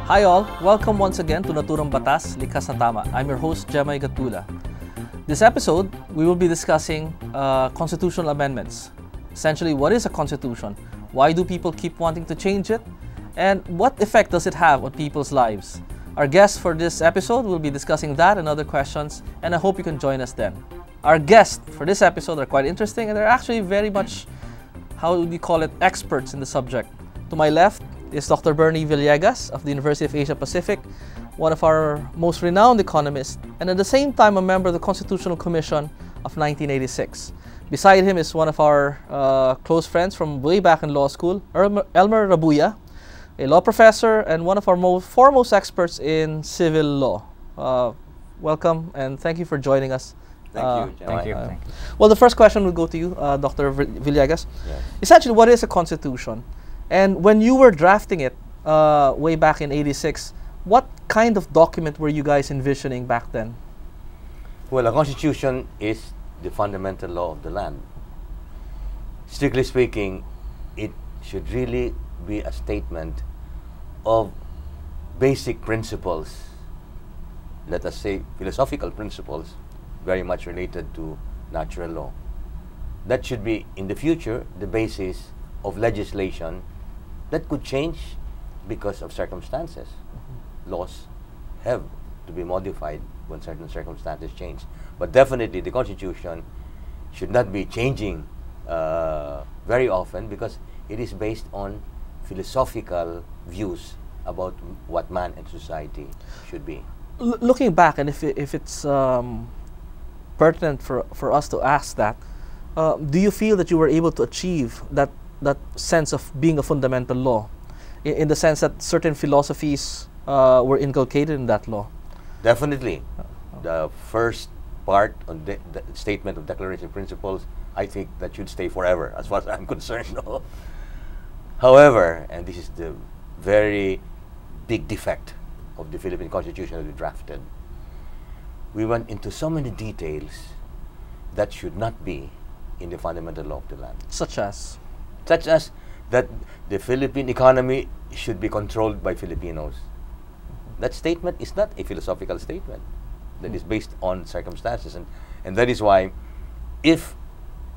Hi all, welcome once again to Naturang Batas, Likas and Tama. I'm your host, Jemy Gatdula. This episode, we will be discussing constitutional amendments. Essentially, what is a constitution? Why do people keep wanting to change it? And what effect does it have on people's lives? Our guests for this episode will be discussing that and other questions, and I hope you can join us then. Our guests for this episode are quite interesting, and they're actually very much, how would you call it, experts in the subject. To my left is Dr. Villegas of the University of Asia Pacific, one of our most renowned economists, and at the same time a member of the Constitutional Commission of 1986. Beside him is one of our close friends from way back in law school, Elmer Rabuya, a law professor and one of our foremost experts in civil law. Welcome and thank you for joining us. Thank you. Thank you. Well, the first question will go to you, Dr. Villegas. Yes. Essentially, what is a constitution? And when you were drafting it way back in '86, what kind of document were you guys envisioning back then? Well, a constitution is the fundamental law of the land. Strictly speaking, it should really be a statement of basic principles, let us say philosophical principles, very much related to natural law. That should be, in the future, the basis of legislation that could change because of circumstances. Laws have to be modified when certain circumstances change. But definitely the Constitution should not be changing very often because it is based on philosophical views about what man and society should be. Looking back, and if it's pertinent for us to ask that, do you feel that you were able to achieve that sense of being a fundamental law, in the sense that certain philosophies were inculcated in that law? Definitely. The first part on the statement of Declaration of Principles, I think that should stay forever as far as I'm concerned. No? However, and this is the very big defect of the Philippine Constitution that we drafted, we went into so many details that should not be in the fundamental law of the land. Such as that the Philippine economy should be controlled by Filipinos. That statement is not a philosophical statement. That is based on circumstances. And that is why if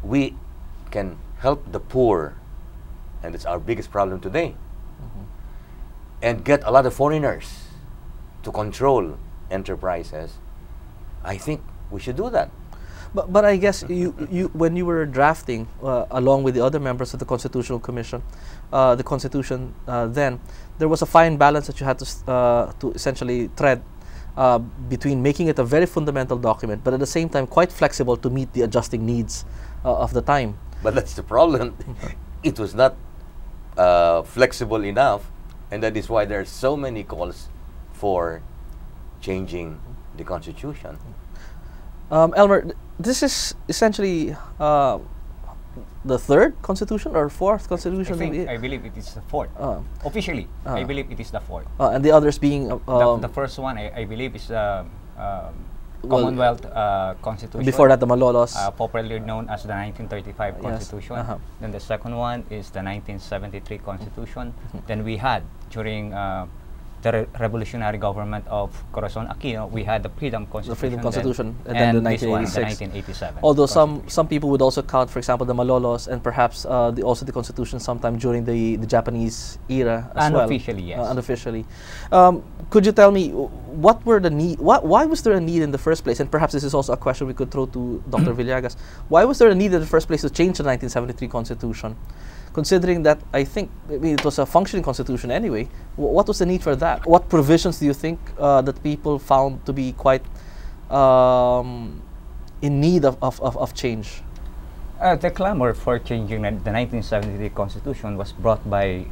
we can help the poor, and it's our biggest problem today, and get a lot of foreigners to control enterprises, I think we should do that. But I guess you when you were drafting along with the other members of the Constitutional Commission, the Constitution, then there was a fine balance that you had to essentially tread between making it a very fundamental document, but at the same time quite flexible to meet the adjusting needs of the time. But that's the problem. It was not flexible enough, and that is why there are so many calls for changing the Constitution. Elmer, this is essentially the third constitution or fourth constitution? I believe it is the fourth. Officially, I believe it is the fourth. And the others being the first one, I believe, is the Commonwealth Constitution. Before that, the Malolos, popularly known as the 1935 Constitution. Yes. Then the second one is the 1973 Constitution. Then we had, during the revolutionary government of Corazon Aquino, we had the Freedom Constitution. The Freedom Constitution, and then the this one, 1986. 1987. Although some people would also count, for example, the Malolos and perhaps also the Constitution sometime during the Japanese era as well. Unofficially, yes. Unofficially. Could you tell me what were the need? Why was there a need in the first place? And perhaps this is also a question we could throw to Dr. Villegas. Why was there a need in the first place to change the 1973 Constitution? Considering that, I mean, it was a functioning constitution anyway. What was the need for that? What provisions do you think that people found to be quite in need of change? The clamor for changing the 1973 Constitution was brought by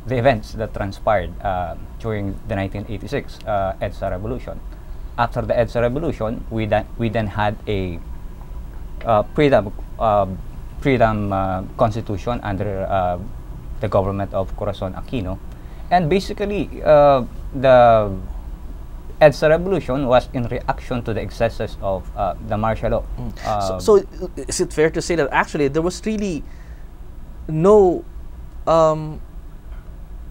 the events that transpired during the 1986 EDSA Revolution. After the EDSA Revolution, we then had a freedom constitution under the government of Corazon Aquino, and basically the EDSA revolution was in reaction to the excesses of the martial law. So is it fair to say that actually there was really no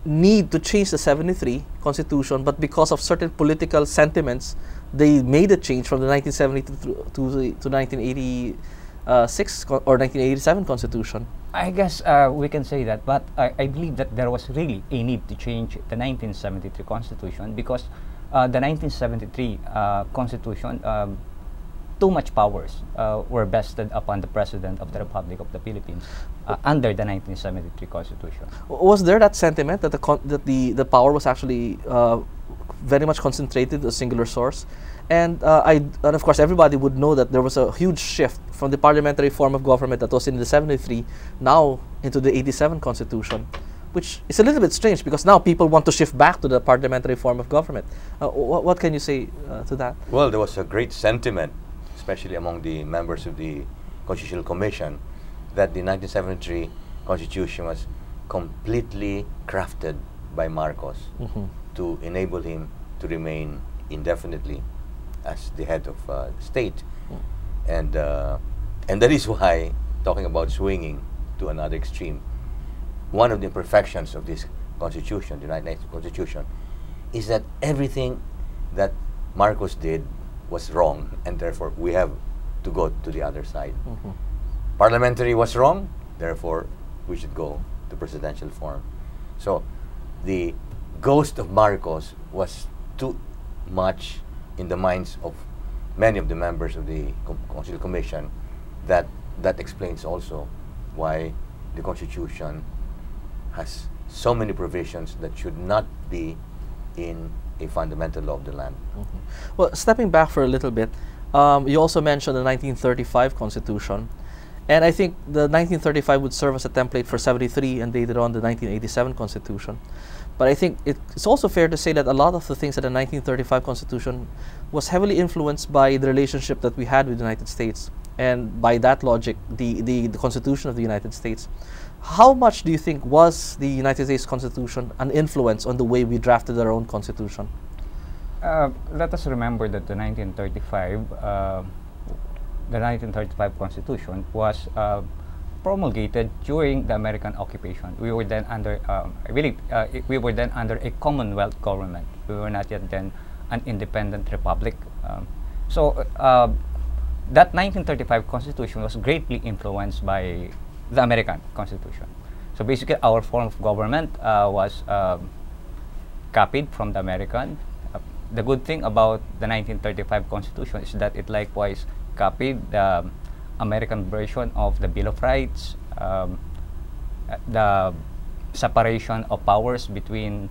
need to change the 73 constitution, but because of certain political sentiments, they made a change from the 1970 to 1986 or 1987 constitution. I guess we can say that, but I believe that there was really a need to change the 1973 constitution because the 1973 constitution, too much powers were vested upon the President of the Republic of the Philippines under the 1973 constitution. Was there that sentiment that the power was actually very much concentrated, a singular source? And of course everybody would know that there was a huge shift from the parliamentary form of government that was in the 73 now into the 87 constitution, which is a little bit strange because now people want to shift back to the parliamentary form of government. What can you say to that? Well, there was a great sentiment, especially among the members of the Constitutional Commission, that the 1973 Constitution was completely crafted by Marcos to enable him to remain indefinitely as the head of state. And that is why, talking about swinging to another extreme, one of the imperfections of this Constitution, the 1990 Constitution, is that everything that Marcos did was wrong, and therefore we have to go to the other side. Parliamentary was wrong, therefore we should go to presidential form. So the ghost of Marcos was too much in the minds of many of the members of the Constitutional Commission that explains also why the Constitution has so many provisions that should not be in a fundamental law of the land. Well, stepping back for a little bit, you also mentioned the 1935 Constitution, and I think the 1935 would serve as a template for 73 and later on the 1987 Constitution. But I think it's also fair to say that a lot of the things that the 1935 Constitution was heavily influenced by the relationship that we had with the United States, and by that logic, the Constitution of the United States. How much do you think was the United States Constitution an influence on the way we drafted our own Constitution? Let us remember that the 1935 Constitution was promulgated during the American occupation. We were then under, we were then under a Commonwealth government. We were not yet then an independent republic. So that 1935 Constitution was greatly influenced by the American Constitution. So basically, our form of government was copied from the American. The good thing about the 1935 Constitution is that it likewise copied the American version of the Bill of Rights, the separation of powers between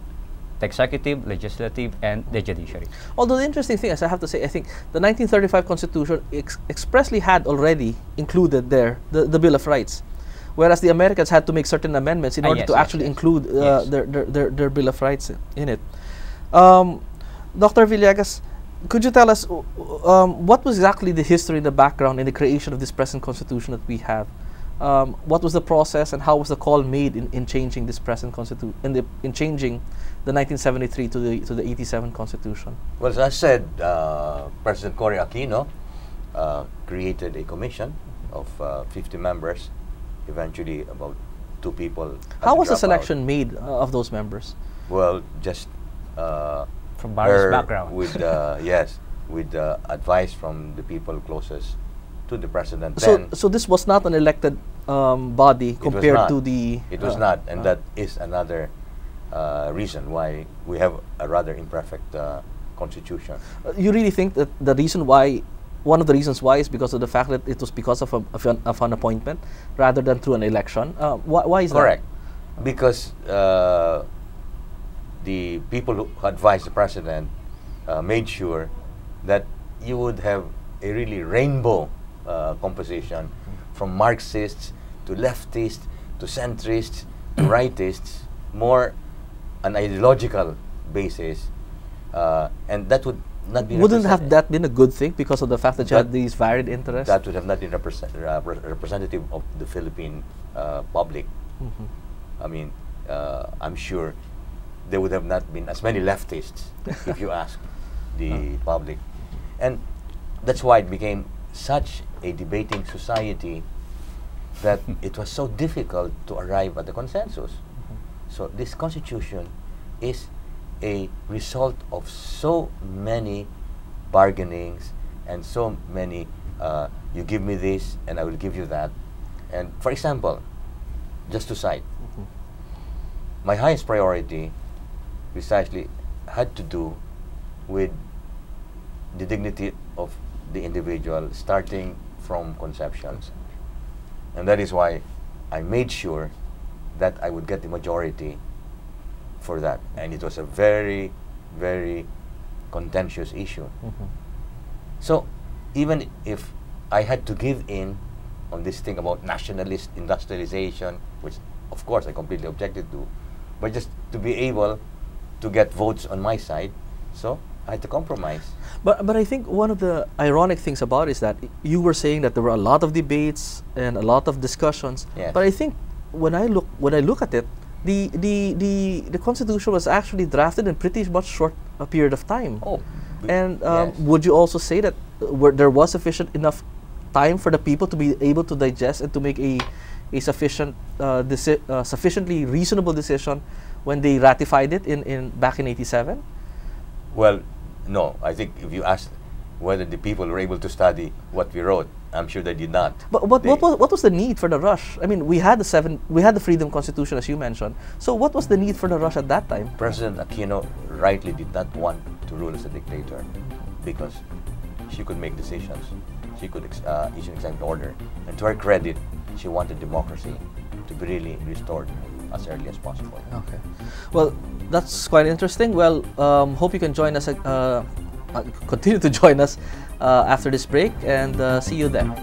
the executive, legislative, and the judiciary. Although the interesting thing is, I have to say, I think the 1935 Constitution expressly had already included there the Bill of Rights, whereas the Americans had to make certain amendments in order to actually include their Bill of Rights in it. Dr. Villegas, could you tell us what was exactly the history and the background in the creation of this present Constitution that we have? What was the process, and how was the call made in changing this present Constitution, in changing the 1973 to the 87 Constitution? Well, as I said, President Cory Aquino created a commission of 50 members, eventually about 2 people. How was the selection made of those members? Well, just from various backgrounds. With with advice from the people closest to the president. So this was not an elected body compared to the... It was not, and that is another reason why we have a rather imperfect constitution. You really think that the reason why, one of the reasons why, is because of the fact that it was because of an appointment rather than through an election? Why is Correct. That? Because the people who advised the president made sure that you would have a really rainbow composition, from Marxists to leftists to centrists to rightists, more an ideological basis, and that would not be... Wouldn't have that been a good thing because of the fact that you had these varied interests? That would have not been representative of the Philippine public. I mean, I'm sure there would have not been as many leftists if you ask the public. And that's why it became such a debating society that it was so difficult to arrive at a consensus. So this constitution is a result of so many bargainings and so many, you give me this and I will give you that. And for example, just to cite, my highest priority precisely had to do with the dignity of the individual starting from conception. And that is why I made sure that I would get the majority for that. And it was a very, very contentious issue. So even if I had to give in on this thing about nationalist industrialization, which of course I completely objected to, but just to be able to get votes on my side, so I had to compromise. But I think one of the ironic things about it is that you were saying that there were a lot of debates and a lot of discussions. Yes. But I think when I look at it, the Constitution was actually drafted in pretty much short a period of time. Oh, and yes. would you also say that there was sufficient enough time for the people to be able to digest and to make a sufficient sufficiently reasonable decision when they ratified it back in '87? Well, no. I think if you ask whether the people were able to study what we wrote, I'm sure they did not. But what was the need for the rush? I mean, we had the Freedom Constitution, as you mentioned. So what was the need for the rush at that time? President Aquino rightly did not want to rule as a dictator because she could make decisions. She could issue an executive order. And to her credit, she wanted democracy to be really restored as early as possible. Okay. Well, that's quite interesting. Well, hope you can join us, continue to join us after this break, and see you then.